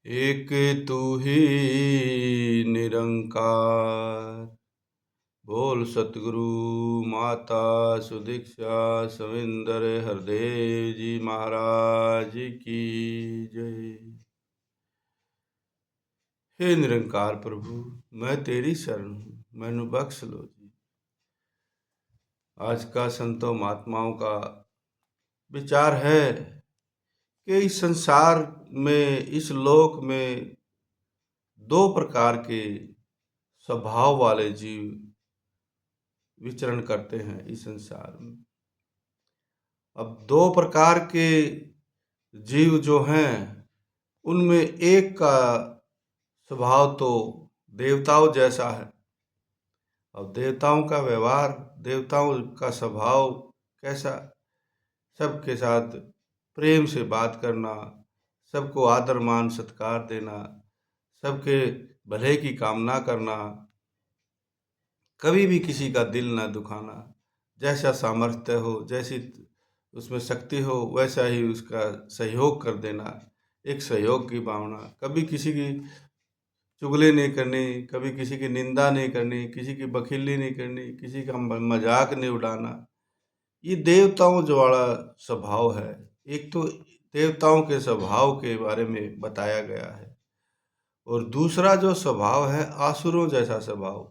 एक तू ही निरंकार। बोल सतगुरु माता सुदीक्षा सविंदर हरदेव जी महाराज की जय। हे निरंकार प्रभु, मैं तेरी शरण हूँ, मैनू बख्श लो जी। आज का संतों महात्माओं का विचार है कि इस संसार में, इस लोक में दो प्रकार के स्वभाव वाले जीव विचरण करते हैं इस संसार में। अब दो प्रकार के जीव जो हैं उनमें एक का स्वभाव तो देवताओं जैसा है। अब देवताओं का व्यवहार, देवताओं का स्वभाव कैसा? सबके साथ प्रेम से बात करना, सबको आदर मान सत्कार देना, सबके भले की कामना करना, कभी भी किसी का दिल ना दुखाना, जैसा सामर्थ्य हो, जैसी उसमें शक्ति हो वैसा ही उसका सहयोग कर देना, एक सहयोग की भावना। कभी किसी की चुगली नहीं करनी, कभी किसी की निंदा नहीं करनी, किसी की बखिली नहीं करनी, किसी का मजाक नहीं उड़ाना। ये देवताओं जो वाला स्वभाव है। एक तो देवताओं के स्वभाव के बारे में बताया गया है, और दूसरा जो स्वभाव है आसुरों जैसा स्वभाव।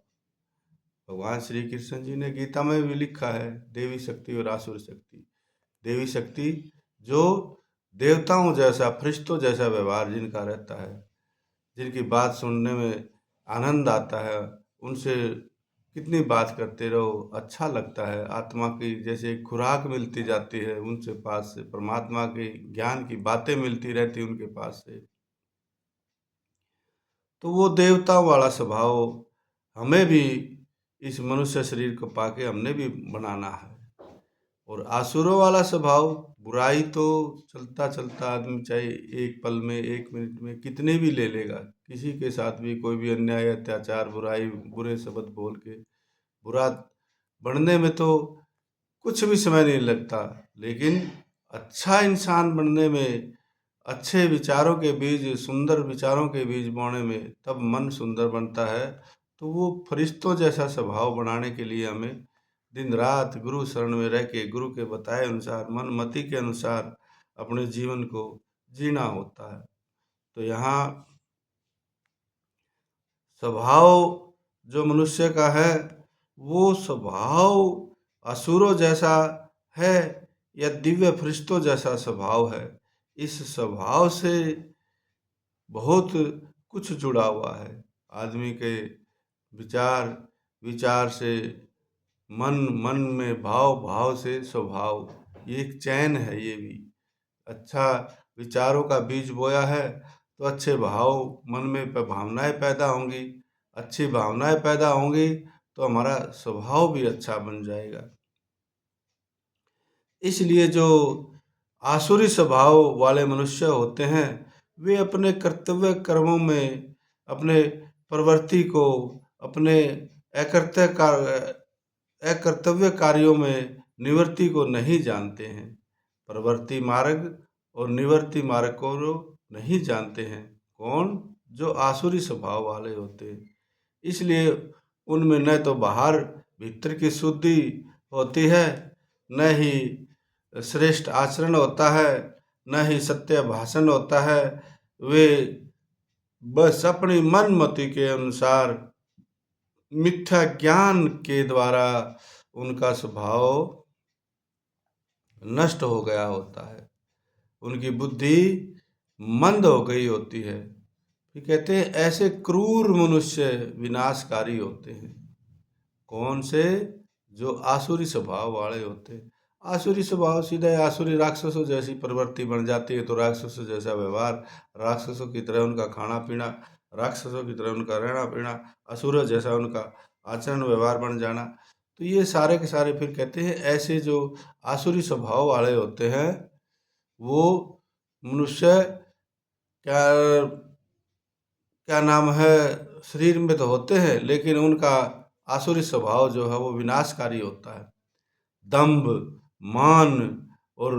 भगवान श्री कृष्ण जी ने गीता में भी लिखा है, देवी शक्ति और आसुर शक्ति। देवी शक्ति जो देवताओं जैसा, फरिश्तों जैसा व्यवहार जिनका रहता है, जिनकी बात सुनने में आनंद आता है, उनसे कितनी बात करते रहो अच्छा लगता है, आत्मा की जैसे खुराक मिलती जाती है उनसे पास से, परमात्मा के ज्ञान की बातें मिलती रहती उनके पास से। तो वो देवताओं वाला स्वभाव हमें भी इस मनुष्य शरीर को पाके हमने भी बनाना है। और आसुरों वाला स्वभाव, बुराई तो चलता चलता आदमी चाहे एक पल में, एक मिनट में कितने भी ले लेगा। किसी के साथ भी कोई भी अन्याय, अत्याचार, बुराई, बुरे शब्द बोल के बुरा बनने में तो कुछ भी समय नहीं लगता, लेकिन अच्छा इंसान बनने में, अच्छे विचारों के बीज, सुंदर विचारों के बीज बोने में तब मन सुंदर बनता है। तो वो फरिश्तों जैसा स्वभाव बनाने के लिए हमें दिन रात गुरु शरण में रह के, गुरु के बताए अनुसार, मन मति के अनुसार अपने जीवन को जीना होता है। तो यहाँ स्वभाव जो मनुष्य का है वो स्वभाव असुरों जैसा है या दिव्य फरिश्तों जैसा स्वभाव है। इस स्वभाव से बहुत कुछ जुड़ा हुआ है। आदमी के विचार, विचार से मन, मन में भाव, भाव से स्वभाव, ये एक चैन है। ये भी अच्छा विचारों का बीज बोया है तो अच्छे भाव मन में भावनाएं पैदा होंगी, अच्छी भावनाएं पैदा होंगी तो हमारा स्वभाव भी अच्छा बन जाएगा। इसलिए जो आसुरी स्वभाव वाले मनुष्य होते हैं वे अपने कर्तव्य कर्मों में, अपने प्रवृत्ति को, अपने अकर्तव्य कार्यों में निवृत्ति को नहीं जानते हैं। प्रवृत्ति मार्ग और निवृत्ति मार्ग को नहीं जानते हैं। कौन? जो आसुरी स्वभाव वाले होते हैं। इसलिए उनमें न तो बाहर भीतर की शुद्धि होती है, न ही श्रेष्ठ आचरण होता है, न ही सत्य भाषण होता है। वे बस अपनी मन मति के अनुसार मिथ्या ज्ञान के द्वारा उनका स्वभाव नष्ट हो गया होता है, उनकी बुद्धि मंद हो गई होती है। फिर कहते हैं ऐसे क्रूर मनुष्य विनाशकारी होते हैं। कौन से? जो आसुरी स्वभाव वाले होते हैं। आसुरी स्वभाव सीधे आसुरी राक्षसों जैसी प्रवृत्ति बन जाती है, तो राक्षसों जैसा व्यवहार, राक्षसों की तरह उनका खाना पीना, राक्षसों की तरह उनका रहना पीना, असुर जैसा उनका आचरण व्यवहार बन जाना। तो ये सारे के सारे फिर कहते हैं ऐसे जो आसुरी स्वभाव वाले होते हैं वो मनुष्य क्या क्या नाम है, शरीर में तो होते हैं लेकिन उनका आसुरी स्वभाव जो है वो विनाशकारी होता है। दंभ, मान और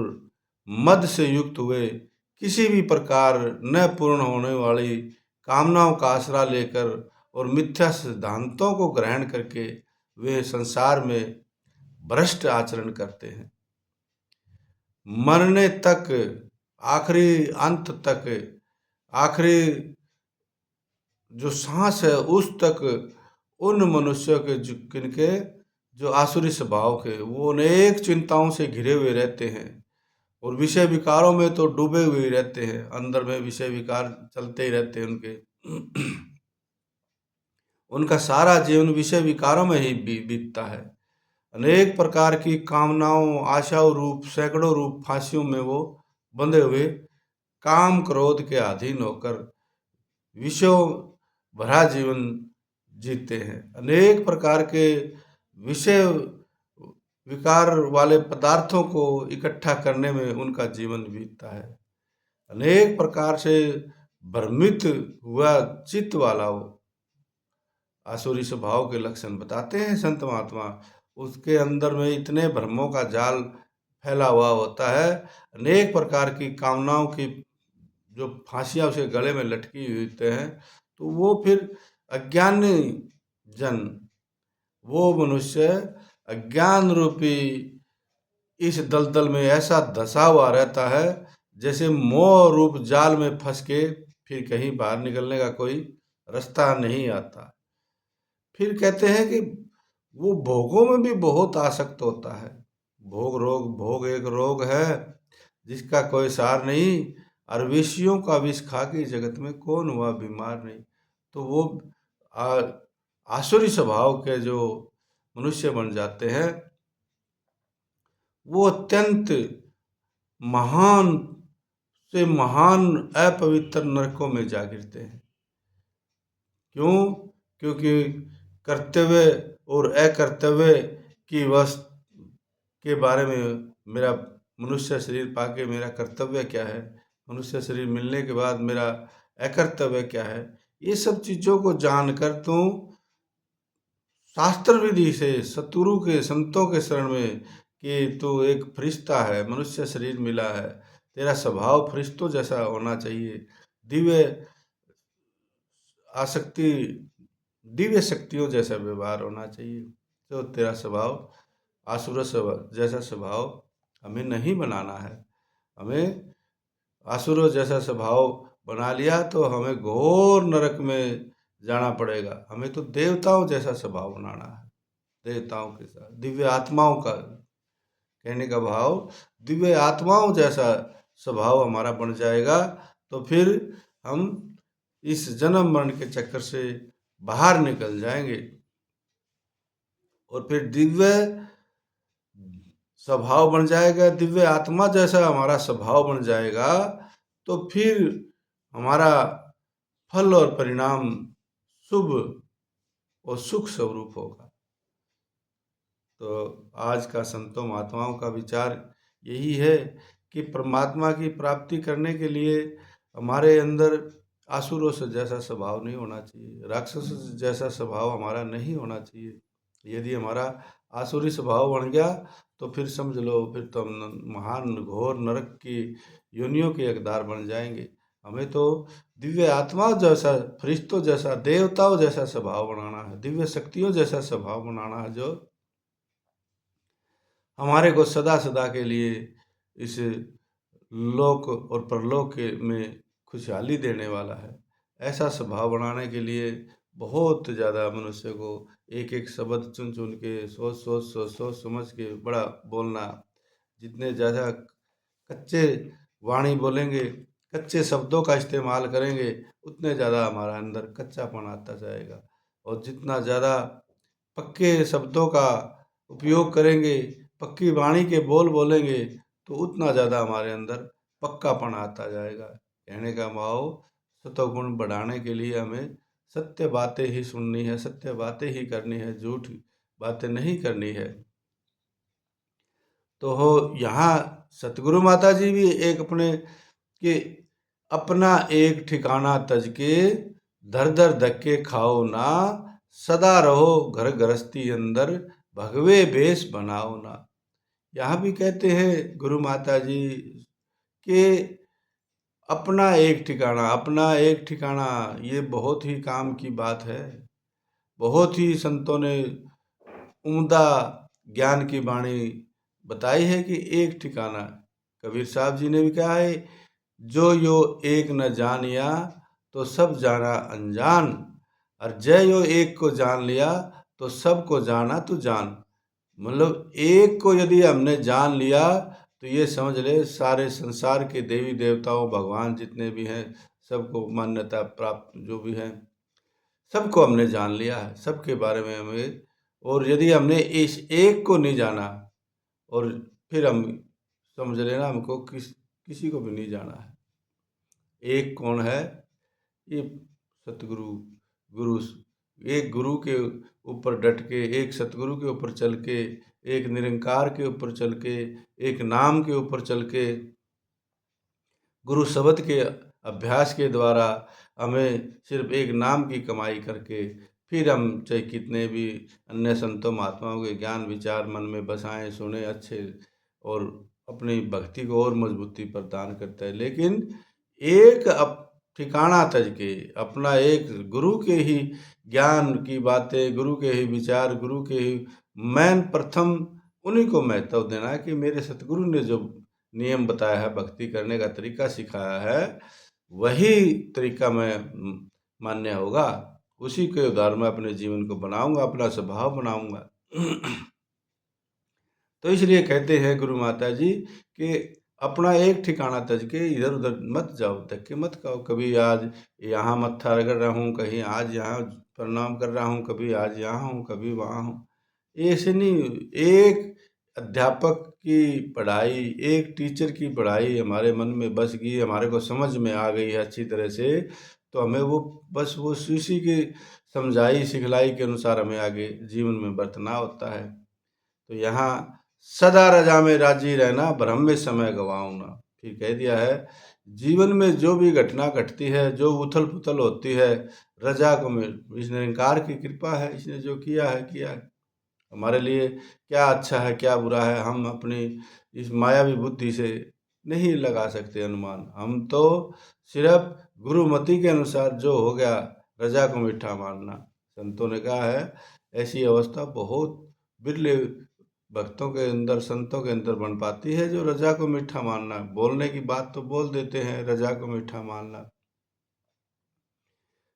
मद से युक्त हुए किसी भी प्रकार न पूर्ण होने वाली कामनाओं का आसरा लेकर और मिथ्या सिद्धांतों को ग्रहण करके वे संसार में भ्रष्ट आचरण करते हैं। मरने तक, आखिरी अंत तक, आखिरी जो सांस है उस तक उन मनुष्यों के जिनके जो आसुरी स्वभाव के, वो अनेक चिंताओं से घिरे हुए रहते हैं और विषय विकारों में तो डूबे हुए ही रहते हैं। अंदर में विषय विकार चलते ही रहते हैं उनके। उनका सारा जीवन विषय विकारों में ही बीतता है। अनेक प्रकार की कामनाओं, आशाओं रूप, सैकड़ों रूप फांसियों में वो बंधे हुए काम क्रोध के अधीन होकर विषयों भरा जीवन जीते हैं। अनेक प्रकार के विषय विकार वाले पदार्थों को इकट्ठा करने में उनका जीवन बीतता है। अनेक प्रकार से भ्रमित हुआ चित्त वाला वो आसुरी स्वभाव के लक्षण बताते हैं संत महात्मा। उसके अंदर में इतने भ्रमों का जाल फैला हुआ होता है, अनेक प्रकार की कामनाओं की जो फांसियाँ उसके गले में लटकी हुई होते हैं, तो वो फिर अज्ञानी जन, वो मनुष्य अज्ञान रूपी इस दलदल में ऐसा धंसा हुआ रहता है जैसे मोह रूप जाल में फंस के फिर कहीं बाहर निकलने का कोई रास्ता नहीं आता। फिर कहते हैं कि वो भोगों में भी बहुत आसक्त होता है। भोग एक रोग है जिसका कोई सार नहीं, और विषयों का विष खा के जगत में कौन हुआ बीमार नहीं। तो वो आसुरी स्वभाव के जो मनुष्य बन जाते हैं, वो अत्यंत महान से महान अपवित्र नरकों में जा गिरते हैं। क्यों? क्योंकि कर्तव्य और अकर्तव्य की वस्तु के बारे में, मेरा मनुष्य शरीर पाके मेरा कर्तव्य क्या है, मनुष्य शरीर मिलने के बाद मेरा अकर्तव्य क्या है, ये सब चीज़ों को जानकर तू शास्त्र विधि से सतगुरु के संतों के शरण में कि तू एक फरिश्ता है, मनुष्य शरीर मिला है, तेरा स्वभाव फरिश्तों जैसा होना चाहिए, दिव्य आसक्ति, दिव्य शक्तियों जैसा व्यवहार होना चाहिए। तो तेरा स्वभाव आसुर जैसा स्वभाव हमें नहीं बनाना है। हमें आसुरों जैसा स्वभाव बना लिया तो हमें घोर नरक में जाना पड़ेगा। हमें तो देवताओं जैसा स्वभाव बनाना है, देवताओं के साथ, दिव्य आत्माओं का, कहने का भाव दिव्य आत्माओं जैसा स्वभाव हमारा बन जाएगा तो फिर हम इस जन्म मरण के चक्कर से बाहर निकल जाएंगे और फिर दिव्य स्वभाव बन जाएगा, दिव्य आत्मा जैसा हमारा स्वभाव बन जाएगा तो फिर हमारा फल और परिणाम शुभ और सुख स्वरूप होगा। तो आज का संतों महात्माओं का विचार यही है कि परमात्मा की प्राप्ति करने के लिए हमारे अंदर आसुरों से जैसा स्वभाव नहीं होना चाहिए, राक्षस जैसा स्वभाव हमारा नहीं होना चाहिए। यदि हमारा आसुरी स्वभाव बन गया तो फिर समझ लो, फिर तो हम महान घोर नरक की योनियों के हकदार बन जाएंगे। हमें तो दिव्य आत्माओं जैसा, फरिश्तों जैसा, देवताओं जैसा स्वभाव बनाना है, दिव्य शक्तियों जैसा स्वभाव बनाना है, जो हमारे को सदा सदा के लिए इस लोक और परलोक में खुशहाली देने वाला है। ऐसा स्वभाव बनाने के लिए बहुत ज़्यादा मनुष्य को एक एक शब्द चुन चुन के सोच समझ के बड़ा बोलना। जितने ज़्यादा कच्चे वाणी बोलेंगे, कच्चे शब्दों का इस्तेमाल करेंगे, उतने ज़्यादा हमारा अंदर कच्चापन आता जाएगा। और जितना ज़्यादा पक्के शब्दों का उपयोग करेंगे, पक्की वाणी के बोल बोलेंगे, तो उतना ज़्यादा हमारे अंदर पक्कापन आता जाएगा। कहने का भाव, सतोगुण बढ़ाने के लिए हमें सत्य बातें ही सुननी है, सत्य बातें ही करनी है, झूठ बातें नहीं करनी है। तो हो यहाँ सतगुरु माता जी भी एक अपने कि अपना एक ठिकाना तज के दर दर धक्के खाओ ना, सदा रहो घर गृहस्थी अंदर भगवे भेष बनाओ ना। यहाँ भी कहते हैं गुरु माता जी के अपना एक ठिकाना, अपना एक ठिकाना, ये बहुत ही काम की बात है। बहुत ही संतों ने उम्दा ज्ञान की वाणी बताई है कि एक ठिकाना। कबीर साहब जी ने भी कहा है, जो यो एक न जानिया तो सब जाना अनजान, और जय यो एक को जान लिया तो सबको जाना तू जान। मतलब एक को यदि हमने जान लिया तो ये समझ ले सारे संसार के देवी देवताओं भगवान जितने भी हैं सबको मान्यता प्राप्त जो भी हैं सबको हमने जान लिया है, सबके बारे में हमें। और यदि हमने इस एक को नहीं जाना और फिर हम समझ लेना हमको किसी को भी नहीं जाना है। एक कौन है? ये सतगुरु, गुरु। एक गुरु के ऊपर डट के, एक सतगुरु के ऊपर चल के, एक निरंकार के ऊपर चल के, एक नाम के ऊपर चल के, गुरु शब्द के अभ्यास के द्वारा हमें सिर्फ एक नाम की कमाई करके फिर हम चाहे कितने भी अन्य संतों महात्माओं के ज्ञान विचार मन में बसाएं, सुने अच्छे और अपनी भक्ति को और मजबूती प्रदान करता है। लेकिन एक ठिकाना तज के अपना एक गुरु के ही ज्ञान की बातें, गुरु के ही विचार, गुरु के ही मैन प्रथम उन्हीं को महत्व देना है कि मेरे सतगुरु ने जो नियम बताया है, भक्ति करने का तरीका सिखाया है, वही तरीका मैं मान्य होगा, उसी के उधार में अपने जीवन को बनाऊंगा, अपना स्वभाव बनाऊंगा। तो इसलिए कहते हैं गुरु माता जी कि अपना एक ठिकाना तज के इधर उधर मत जाओ, धक्के मत खाओ। कभी आज यहाँ मत्था रगड़ रहा हूँ, कहीं आज यहाँ प्रणाम कर रहा हूँ, कभी आज यहाँ हूँ, कभी वहाँ हूँ। ऐसे नहीं। एक अध्यापक की पढ़ाई, एक टीचर की पढ़ाई हमारे मन में बस गई, हमारे को समझ में आ गई है अच्छी तरह से, तो हमें वो बस वो उसी की समझाई सिखलाई के अनुसार हमें आगे जीवन में बरतना होता है। तो यहाँ सदा रजा में राजी रहना, भ्रम में समय गवाऊं ना। फिर कह दिया है, जीवन में जो भी घटना घटती है, जो उथल पुथल होती है, रजा को में इस निरंकार की कृपा है, इसने जो किया है किया है। हमारे लिए क्या अच्छा है क्या बुरा है हम अपनी इस मायावी बुद्धि से नहीं लगा सकते अनुमान। हम तो सिर्फ गुरुमति के अनुसार जो हो गया रजा को मीठा मानना। संतों ने कहा है ऐसी अवस्था बहुत बिरले भक्तों के अंदर, संतों के अंदर बन पाती है, जो रजा को मीठा मानना। बोलने की बात तो बोल देते हैं रजा को मीठा मानना,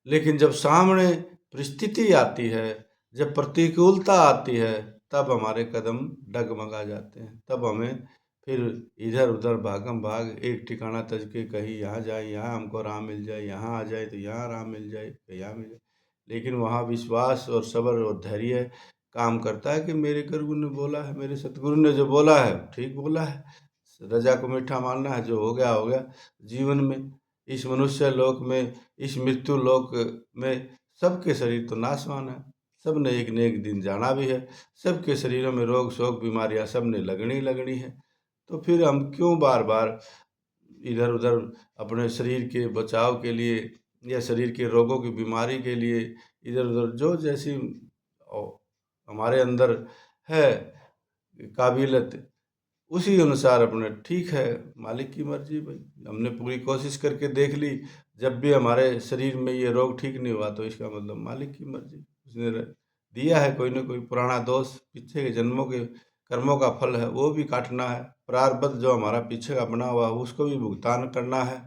लेकिन जब सामने परिस्थिति आती है, जब प्रतिकूलता आती है, तब हमारे कदम डगमगा जाते हैं। तब हमें फिर इधर उधर भागम भाग, एक ठिकाना तज के कहीं यहाँ जाए यहाँ हमको आराम मिल जाए, यहाँ आ जाए तो यहाँ आराम मिल जाए, यहाँ मिल जाए। लेकिन वहाँ विश्वास और सब्र और धैर्य काम करता है कि मेरे गुरु ने बोला है, मेरे सतगुरु ने जो बोला है ठीक बोला है। रजा को मीठा मानना है, जो हो गया हो गया। जीवन में, इस मनुष्य लोक में, इस मृत्यु लोक में सबके शरीर तो नाशवान है, सब ने एक न एक दिन जाना भी है। सबके शरीरों में रोग शोक बीमारियां सब ने लगनी लगनी है। तो फिर हम क्यों बार बार इधर उधर अपने शरीर के बचाव के लिए या शरीर के रोगों की बीमारी के लिए इधर उधर जो जैसी हमारे अंदर है काबिलियत उसी अनुसार अपने, ठीक है मालिक की मर्जी भाई, हमने पूरी कोशिश करके देख ली, जब भी हमारे शरीर में ये रोग ठीक नहीं हुआ तो इसका मतलब मालिक की मर्जी, उसने दिया है कोई ना कोई पुराना दोष, पीछे के जन्मों के कर्मों का फल है, वो भी काटना है। प्रारब्ध जो हमारा पीछे का बना हुआ है उसको भी भुगतान करना है,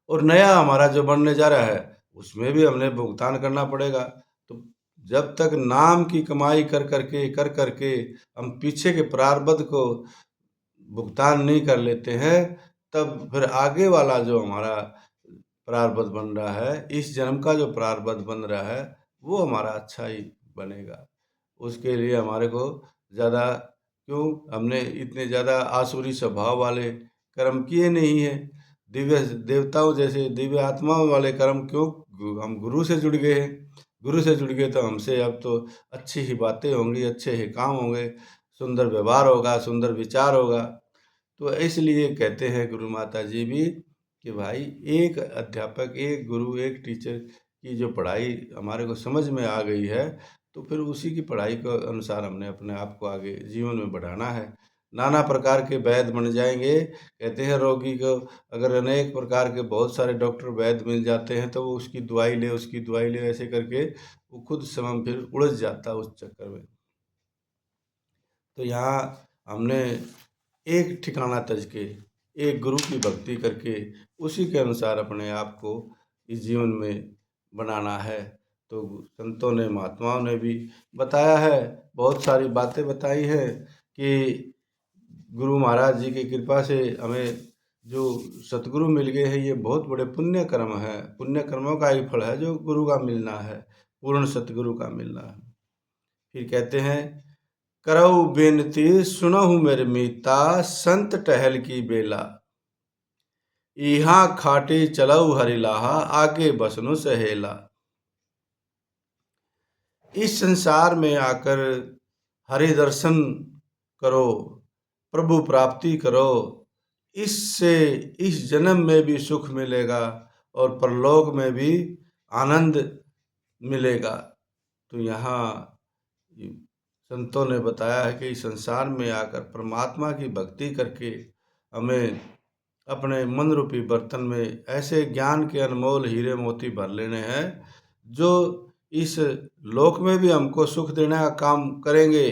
और नया हमारा जो बनने जा रहा है उसमें भी हमने भुगतान करना पड़ेगा। तो जब तक नाम की कमाई कर करके हम पीछे के प्रारब्ध को भुगतान नहीं कर लेते हैं, तब फिर आगे वाला जो हमारा प्रारब्ध बन रहा है, इस जन्म का जो प्रारब्ध बन रहा है, वो हमारा अच्छा ही बनेगा। उसके लिए हमारे को ज़्यादा क्यों, हमने इतने ज़्यादा आसुरी स्वभाव वाले कर्म किए नहीं हैं। दिव्य देवताओं जैसे दिव्य आत्माओं वाले कर्म क्यों, हम गुरु से जुड़ गए हैं। गुरु से जुड़ गए तो हमसे अब तो अच्छी ही बातें होंगी, अच्छे ही काम होंगे, सुंदर व्यवहार होगा, सुंदर विचार होगा। तो इसलिए कहते हैं गुरु माता जी भी कि भाई एक अध्यापक, एक गुरु, एक टीचर की जो पढ़ाई हमारे को समझ में आ गई है, तो फिर उसी की पढ़ाई के अनुसार हमने अपने आप को आगे जीवन में बढ़ाना है। नाना प्रकार के वैद्य बन जाएंगे। कहते हैं रोगी को अगर अनेक प्रकार के बहुत सारे डॉक्टर वैद्य मिल जाते हैं तो वो उसकी दवाई ले ऐसे करके वो खुद स्वयं फिर उलझ जाता है उस चक्कर में। तो यहाँ हमने एक ठिकाना तज के एक गुरु की भक्ति करके उसी के अनुसार अपने आप को इस जीवन में बनाना है। तो संतों ने महात्माओं ने भी बताया है, बहुत सारी बातें बताई हैं कि गुरु महाराज जी की कृपा से हमें जो सतगुरु मिल गए हैं ये बहुत बड़े पुण्य कर्म है, पुण्य कर्मों का ही फल है जो गुरु का मिलना है, पूर्ण सतगुरु का मिलना है। फिर कहते हैं, करऊ बेनती सुनहु मेरे मीता, संत टहल की बेला, इहाँ खाटी चलऊ हरिलाहा, आगे बसनु सहेला। इस संसार में आकर हरि दर्शन करो, प्रभु प्राप्ति करो, इससे इस जन्म में भी सुख मिलेगा और परलोक में भी आनंद मिलेगा। तो यहाँ संतों ने बताया है कि इस संसार में आकर परमात्मा की भक्ति करके हमें अपने मन रूपी बर्तन में ऐसे ज्ञान के अनमोल हीरे मोती भर लेने हैं जो इस लोक में भी हमको सुख देने का काम करेंगे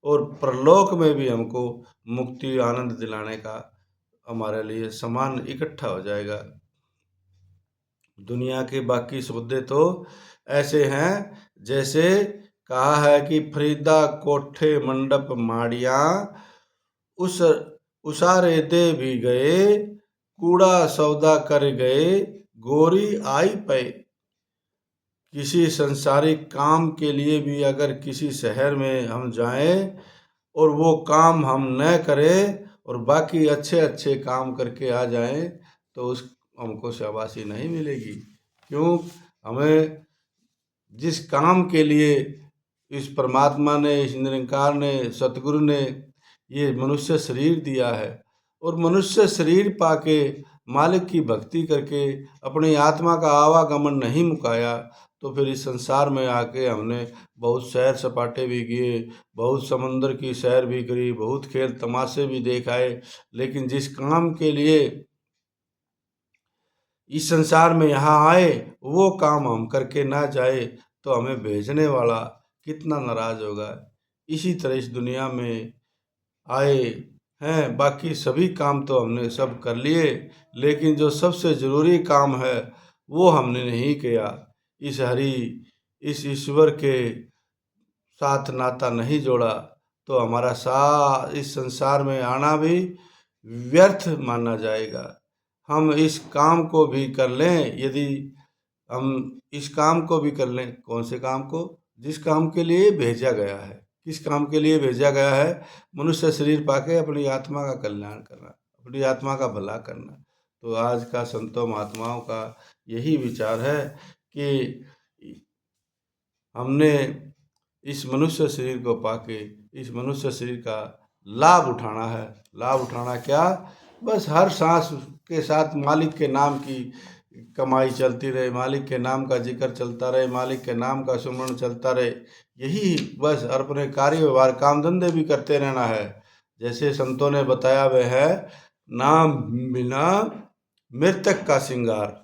और परलोक में भी हमको मुक्ति आनंद दिलाने का हमारे लिए सामान इकट्ठा हो जाएगा। दुनिया के बाकी सौदे तो ऐसे हैं जैसे कहा है कि फरीदा कोठे मंडप माड़ियाँ, उस उसारे दे भी गए, कूड़ा सौदा कर गए, गोरी आई पे। किसी संसारिक काम के लिए भी अगर किसी शहर में हम जाएं और वो काम हम न करें और बाकी अच्छे अच्छे काम करके आ जाएं तो उस हमको शाबाशी नहीं मिलेगी। क्यों? हमें जिस काम के लिए इस परमात्मा ने, इस निरंकार ने, सतगुरु ने ये मनुष्य शरीर दिया है और मनुष्य शरीर पाके मालिक की भक्ति करके अपनी आत्मा का आवागमन नहीं मुकाया तो फिर इस संसार में आके हमने बहुत सैर सपाटे भी किए, बहुत समंदर की सैर भी करी, बहुत खेल तमाशे भी देखाए, लेकिन जिस काम के लिए इस संसार में यहाँ आए वो काम हम करके ना जाए तो हमें भेजने वाला कितना नाराज होगा। इसी तरह इस दुनिया में आए हैं, बाकी सभी काम तो हमने सब कर लिए लेकिन जो सबसे ज़रूरी काम है वो हमने नहीं किया। इस ईश्वर के साथ नाता नहीं जोड़ा तो हमारा इस संसार में आना भी व्यर्थ माना जाएगा। हम इस काम को भी कर लें, यदि हम इस काम को भी कर लें, कौन से काम को? जिस काम के लिए भेजा गया है। किस काम के लिए भेजा गया है? मनुष्य शरीर पाके अपनी आत्मा का कल्याण करना, अपनी आत्मा का भला करना। तो आज का संतों महात्माओं का यही विचार है कि हमने इस मनुष्य शरीर को पाके इस मनुष्य शरीर का लाभ उठाना है। लाभ उठाना क्या? बस हर सांस के साथ मालिक के नाम की कमाई चलती रहे, मालिक के नाम का जिक्र चलता रहे, मालिक के नाम का सुमरण चलता रहे, यही बस। और अपने कार्य व्यवहार काम धंधे भी करते रहना है। जैसे संतों ने बताया हुआ है, नाम बिना मृतक का श्रृंगार,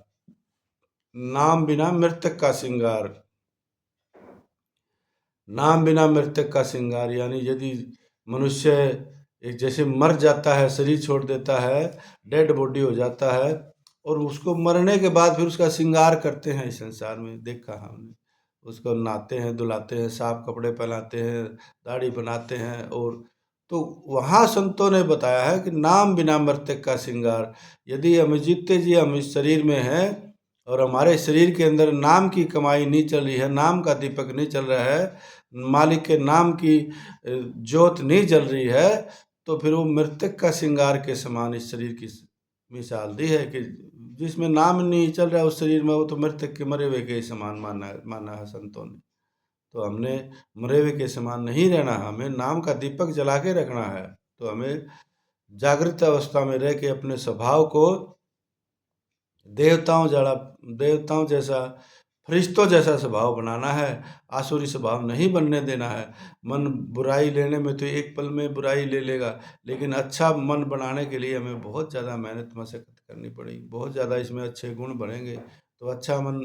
नाम बिना मृतक का श्रृंगार, नाम बिना मृतक का श्रृंगार। यानी यदि मनुष्य एक जैसे मर जाता है, शरीर छोड़ देता है, डेड बॉडी हो जाता है और उसको मरने के बाद फिर उसका श्रृंगार करते हैं। इस संसार में देखा हमने, उसको नहाते हैं, धुलाते हैं, साफ कपड़े पहनाते हैं, दाढ़ी बनाते हैं। और तो वहाँ संतों ने बताया है कि नाम बिना मृतक का श्रृंगार। यदि हम जीते जी हम इस शरीर में हैं और हमारे शरीर के अंदर नाम की कमाई नहीं चल रही है, नाम का दीपक नहीं चल रहा है, मालिक के नाम की ज्योत नहीं जल रही है, तो फिर वो मृतक का श्रृंगार के समान इस शरीर की मिसाल दी है कि जिसमें नाम नहीं चल रहा है उस शरीर में, वो तो मृतक के मरे हुए के समान माना है संतों ने। तो हमने मरे हुए के समान नहीं रहना, हमें नाम का दीपक जला के रखना है। तो हमें जागृत अवस्था में रह के अपने स्वभाव को देवताओं जैसा फरिश्तों जैसा स्वभाव बनाना है, आसुरी स्वभाव नहीं बनने देना है। मन बुराई लेने में तो एक पल में बुराई ले लेगा, लेकिन अच्छा मन बनाने के लिए हमें बहुत ज़्यादा मेहनत मशक्कत करनी पड़ेगी। बहुत ज़्यादा इसमें अच्छे गुण बढ़ेंगे तो अच्छा मन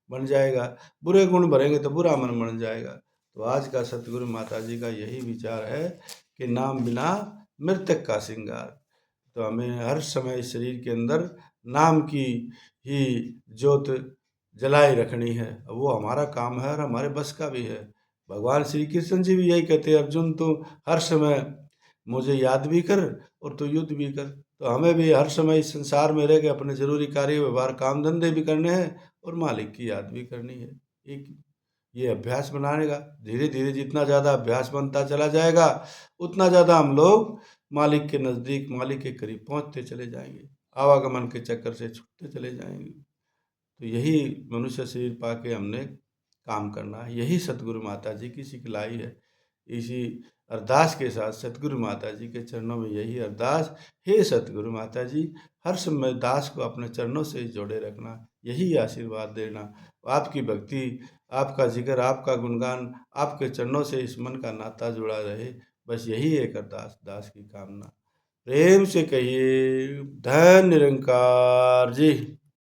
बन जाएगा, बुरे गुण बढ़ेंगे तो बुरा मन बन जाएगा। तो आज का सतगुरु माता जी का यही विचार है कि नाम बिना मृतक का श्रृंगार। तो हमें हर समय शरीर के अंदर नाम की ही ज्योत जलाए रखनी है। वो हमारा काम है और हमारे बस का भी है। भगवान श्री कृष्ण जी भी यही कहते हैं, अर्जुन तो हर समय मुझे याद भी कर और तो युद्ध भी कर। तो हमें भी हर समय इस संसार में रह के अपने जरूरी कार्य व्यवहार काम धंधे भी करने हैं और मालिक की याद भी करनी है। एक ये अभ्यास बनाने का धीरे धीरे जितना ज़्यादा अभ्यास बनता चला जाएगा, उतना ज़्यादा हम लोग मालिक के नज़दीक, मालिक के करीब पहुंचते चले जाएंगे, आवागमन के चक्कर से छूटते चले जाएंगे। तो यही मनुष्य शरीर पाके हमने काम करना है, यही सतगुरु माता जी की सिखलाई है। इसी अरदास के साथ सतगुरु माता जी के चरणों में यही अरदास, हे सतगुरु माता जी, हर समय दास को अपने चरणों से ही जोड़े रखना, यही आशीर्वाद देना। आपकी भक्ति, आपका जिक्र, आपका गुणगान, आपके चरणों से इस मन का नाता जुड़ा रहे, बस यही एक अरदास दास की कामना। प्रेम से कहिए धन निरंकार जी।